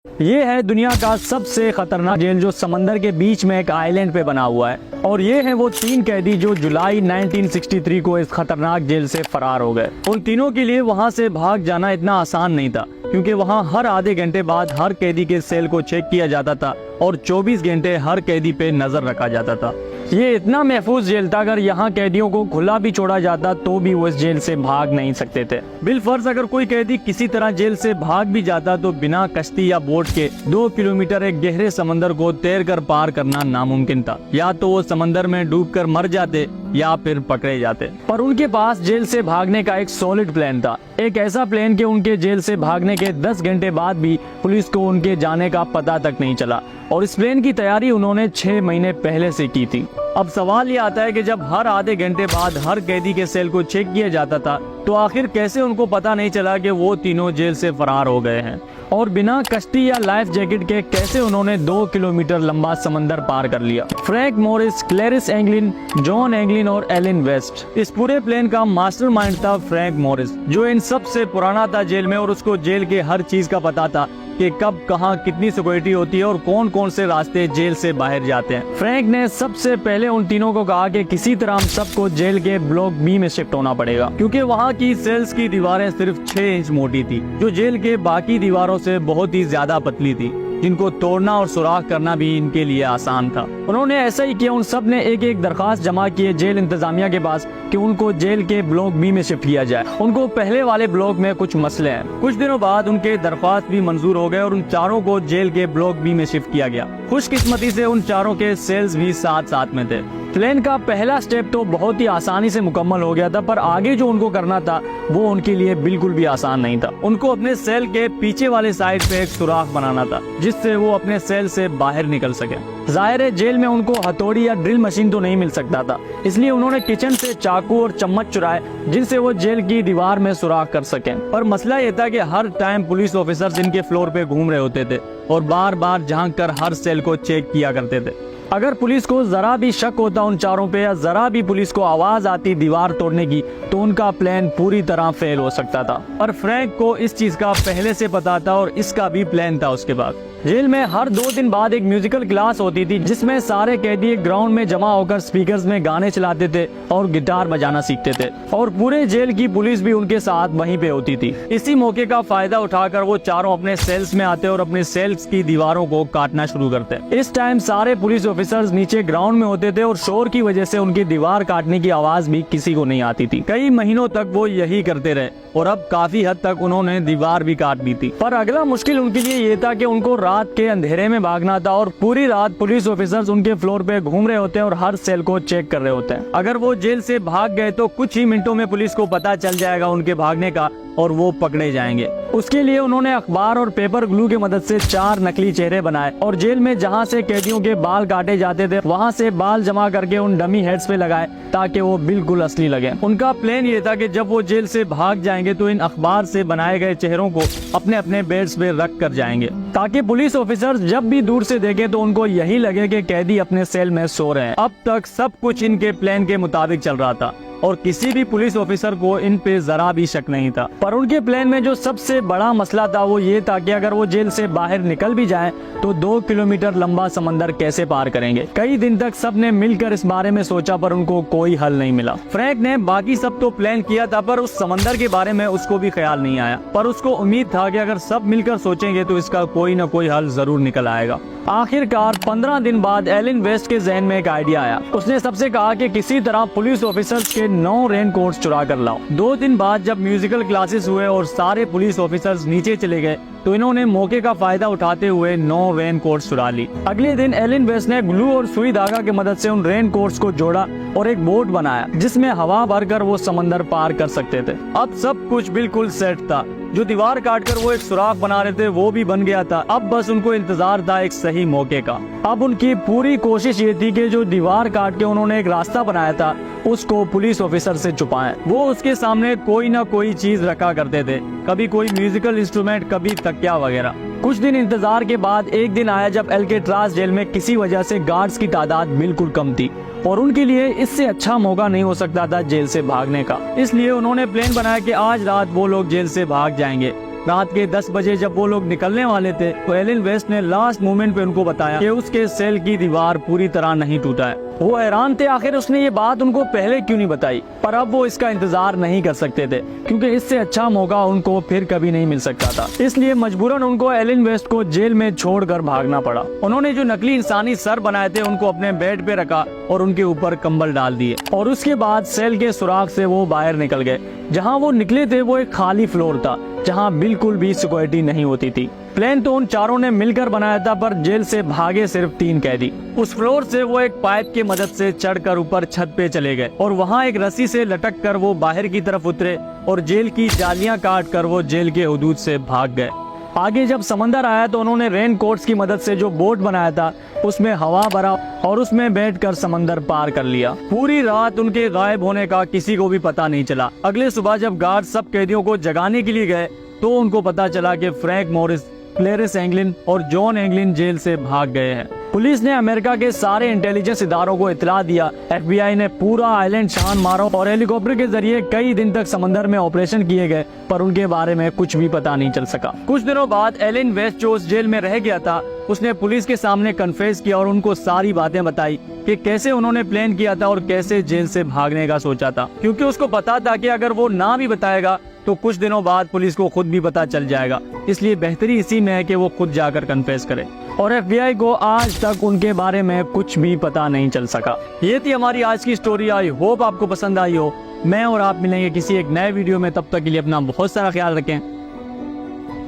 ये है दुनिया का सबसे खतरनाक जेल जो समंदर के बीच में एक आइलैंड पे बना हुआ है। और ये है वो 3 कैदी जो जुलाई 1963 को इस खतरनाक जेल से फरार हो गए। उन तीनों के लिए वहाँ से भाग जाना इतना आसान नहीं था, क्योंकि वहाँ हर आधे घंटे बाद हर कैदी के सेल को चेक किया जाता था और 24 घंटे हर कैदी पे नजर रखा जाता था। ये इतना महफूज जेल था, अगर यहाँ कैदियों को खुला भी छोड़ा जाता तो भी वो इस जेल से भाग नहीं सकते थे। बिलफर्ज अगर कोई कैदी किसी तरह जेल से भाग भी जाता तो बिना कश्ती या बोट के 2 किलोमीटर एक गहरे समंदर को तैरकर पार करना नामुमकिन था। या तो वो समंदर में डूबकर मर जाते या फिर पकड़े जाते। पर उनके पास जेल से भागने का एक सॉलिड प्लान था, एक ऐसा प्लान कि उनके जेल से भागने के 10 घंटे बाद भी पुलिस को उनके जाने का पता तक नहीं चला। और इस प्लान की तैयारी उन्होंने 6 महीने पहले से की थी। अब सवाल ये आता है कि जब हर आधे घंटे बाद हर कैदी के सेल को चेक किया जाता था तो आखिर कैसे उनको पता नहीं चला कि वो तीनों जेल से फरार हो गए हैं। और बिना कश्ती या लाइफ जैकेट के कैसे उन्होंने 2 किलोमीटर लंबा समंदर पार कर लिया। फ्रैंक मोरिस, क्लैरिस एंगलिन, जॉन एंगलिन और एलिन वेस्ट, इस पूरे प्लान का मास्टरमाइंड था फ्रैंक मोरिस, जो इन सबसे पुराना था जेल में और उसको जेल के हर चीज का पता था कि कब कहां कितनी सिक्योरिटी होती है और कौन कौन से रास्ते जेल से बाहर जाते हैं। फ्रैंक ने सबसे पहले उन तीनों को कहा कि किसी तरह हम सबको जेल के ब्लॉक बी में शिफ्ट होना पड़ेगा, क्योंकि वहां की सेल्स की दीवारें सिर्फ 6 इंच मोटी थी, जो जेल के बाकी दीवारों से बहुत ही ज्यादा पतली थी, जिनको तोड़ना और सुराख करना भी इनके लिए आसान था। उन्होंने ऐसा ही किया। उन सब ने एक एक दरखास्त जमा किए जेल इंतजामिया के पास कि उनको जेल के ब्लॉक बी में शिफ्ट किया जाए। उनको पहले वाले ब्लॉक में कुछ मसले हैं। कुछ दिनों बाद उनके दरख्वास्त भी मंजूर हो गए और उन चारों को जेल के ब्लॉक बी में शिफ्ट किया गया। खुशकिस्मती से उन चारों के सेल्स भी साथ साथ में थे। प्लान का पहला स्टेप तो बहुत ही आसानी से मुकम्मल हो गया था, पर आगे जो उनको करना था वो उनके लिए बिल्कुल भी आसान नहीं था। उनको अपने सेल के पीछे वाले साइड पे एक सुराख बनाना था जिससे वो अपने सेल से बाहर निकल सके। जाहिर है जेल में उनको हथौड़ी या ड्रिल मशीन तो नहीं मिल सकता था, इसलिए उन्होंने किचन से चाकू और चम्मच चुराए जिनसे वो जेल की दीवार में सुराख कर सके। पर मसला ये था कि हर टाइम पुलिस ऑफिसर्स इनके फ्लोर पे घूम रहे होते थे और बार बार झांक कर हर सेल को चेक किया करते थे। अगर पुलिस को जरा भी शक होता उन चारों पे या जरा भी पुलिस को आवाज आती दीवार तोड़ने की तो उनका प्लान पूरी तरह फेल हो सकता था। और फ्रैंक को इस चीज का पहले से पता था और इसका भी प्लान था। उसके बाद जेल में हर 2 दिन बाद एक म्यूजिकल क्लास होती थी जिसमें सारे कैदी एक ग्राउंड में जमा होकर स्पीकर्स में गाने चलाते थे और गिटार बजाना सीखते थे और पूरे जेल की पुलिस भी उनके साथ वहीं पे होती थी। इसी मौके का फायदा उठाकर वो चारों अपने सेल्स में आते और अपने सेल्स की दीवारों को काटना शुरू करते। इस टाइम सारे पुलिस ऑफिसर्स नीचे ग्राउंड में होते थे और शोर की वजह से उनकी दीवार काटने की आवाज भी किसी को नहीं आती थी। कई महीनों तक वो यही करते रहे और अब काफी हद तक उन्होंने दीवार भी काट दी थी। पर अगला मुश्किल उनके लिए ये था कि उनको रात के अंधेरे में भागना था और पूरी रात पुलिस ऑफिसर्स उनके फ्लोर पे घूम रहे होते हैं और हर सेल को चेक कर रहे होते हैं। अगर वो जेल से भाग गए तो कुछ ही मिनटों में पुलिस को पता चल जाएगा उनके भागने का और वो पकड़े जाएंगे। उसके लिए उन्होंने अखबार और पेपर ग्लू की मदद से 4 नकली चेहरे बनाए और जेल में जहाँ से कैदियों के बाल काटे जाते थे वहाँ से बाल जमा करके उन डमी हेड्स पे लगाए ताकि वो बिल्कुल असली लगे। उनका प्लान ये था कि जब वो जेल से भाग जाएंगे तो इन अखबार से बनाए गए चेहरों को अपने अपने बेड्स पे रख कर जाएंगे ताकि पुलिस ऑफिसर्स जब भी दूर से देखें तो उनको यही लगे कि कैदी अपने सेल में सो रहे हैं। अब तक सब कुछ इनके प्लान के मुताबिक चल रहा था और किसी भी पुलिस ऑफिसर को इन पे जरा भी शक नहीं था। पर उनके प्लान में जो सबसे बड़ा मसला था वो ये था कि अगर वो जेल से बाहर निकल भी जाएं तो 2 किलोमीटर लंबा समंदर कैसे पार करेंगे। कई दिन तक सबने मिलकर इस बारे में सोचा पर उनको कोई हल नहीं मिला। फ्रैंक ने बाकी सब तो प्लान किया था पर उस समंदर के बारे में उसको भी ख्याल नहीं आया। पर उसको उम्मीद था कि अगर सब मिलकर सोचेंगे तो इसका कोई न कोई हल जरूर निकल आएगा। आखिरकार 15 दिन बाद एलिन वेस्ट के जहन में एक आइडिया आया। उसने सबसे कहा कि किसी तरह पुलिस ऑफिसर्स के 9 रेन कोट्स चुरा कर लाओ। 2 दिन बाद जब म्यूजिकल क्लासेस हुए और सारे पुलिस ऑफिसर्स नीचे चले गए तो इन्होंने मौके का फायदा उठाते हुए 9 रेन कोट्स चुरा ली। अगले दिन एलिन वेस्ट ने ग्लू और सुई धागा की मदद से उन रेन कोट्स को जोड़ा और एक बोट बनाया जिसमें हवा भरकर वो समंदर पार कर सकते थे। अब सब कुछ बिल्कुल सेट था। जो दीवार काटकर वो एक सुराख बना रहे थे वो भी बन गया था। अब बस उनको इंतजार था एक सही मौके का। अब उनकी पूरी कोशिश ये थी कि जो दीवार काट के उन्होंने एक रास्ता बनाया था उसको पुलिस ऑफिसर से छुपाएं। वो उसके सामने कोई ना कोई चीज रखा करते थे, कभी कोई म्यूजिकल इंस्ट्रूमेंट, कभी तकिया वगैरह। कुछ दिन इंतजार के बाद एक दिन आया जब एल्केट्राज जेल में किसी वजह से गार्ड्स की तादाद बिल्कुल कम थी और उनके लिए इससे अच्छा मौका नहीं हो सकता था जेल से भागने का। इसलिए उन्होंने प्लान बनाया कि आज रात वो लोग जेल से भाग जाएंगे रात के 10 बजे जब वो लोग निकलने वाले थे तो एलन वेस्ट ने लास्ट मोमेंट पे उनको बताया कि उसके सेल की दीवार पूरी तरह नहीं टूटा है। वो हैरान थे आखिर उसने ये बात उनको पहले क्यों नहीं बताई, पर अब वो इसका इंतजार नहीं कर सकते थे क्योंकि इससे अच्छा मौका उनको फिर कभी नहीं मिल सकता था। इसलिए मजबूरन उनको एलन वेस्ट को जेल में छोड़कर भागना पड़ा। उन्होंने जो नकली इंसानी सर बनाए थे उनको अपने बेड पे रखा और उनके ऊपर कंबल डाल दिए और उसके बाद सेल के सुराख से वो बाहर निकल गए। जहाँ वो निकले थे वो एक खाली फ्लोर था जहाँ बिल्कुल भी सिक्योरिटी नहीं होती थी। प्लान तो उन चारों ने मिलकर बनाया था पर जेल से भागे सिर्फ 3 कैदी। उस फ्लोर से वो एक पाइप की मदद से चढ़कर ऊपर छत पे चले गए और वहाँ एक रस्सी से लटक कर वो बाहर की तरफ उतरे और जेल की जालियां काट कर वो जेल के हुदूद से भाग गए। आगे जब समंदर आया तो उन्होंने रेन कोट्स की मदद से जो बोट बनाया था उसमें हवा भरा और उसमें बैठकर समंदर पार कर लिया। पूरी रात उनके गायब होने का किसी को भी पता नहीं चला। अगले सुबह जब गार्ड सब कैदियों को जगाने के लिए गए तो उनको पता चला कि फ्रैंक मॉरिस, क्लेरिस एंगलिन और जॉन एंगलिन जेल से भाग गए हैं। पुलिस ने अमेरिका के सारे इंटेलिजेंस इदारों को इतला दिया। FBI ने पूरा आइलैंड छान मारा और हेलीकॉप्टर के जरिए कई दिन तक समंदर में ऑपरेशन किए गए पर उनके बारे में कुछ भी पता नहीं चल सका। कुछ दिनों बाद एलन वेस्ट जो उस जेल में रह गया था उसने पुलिस के सामने कन्फेस किया और उनको सारी बातें बताई कि कैसे उन्होंने प्लान किया था और कैसे जेल से भागने का सोचा था, क्योंकि उसको पता था कि अगर वो ना भी बताएगा तो कुछ दिनों बाद पुलिस को खुद भी पता चल जाएगा। इसलिए बेहतरी इसी में है कि वो खुद जाकर कन्फेस करे और FBI को आज तक उनके बारे में कुछ भी पता नहीं चल सका। ये थी हमारी आज की स्टोरी। आई होप आपको पसंद आई हो। मैं और आप मिलेंगे किसी एक नए वीडियो में, तब तक के लिए अपना बहुत सारा ख्याल रखें।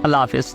अल्लाह हाफिज।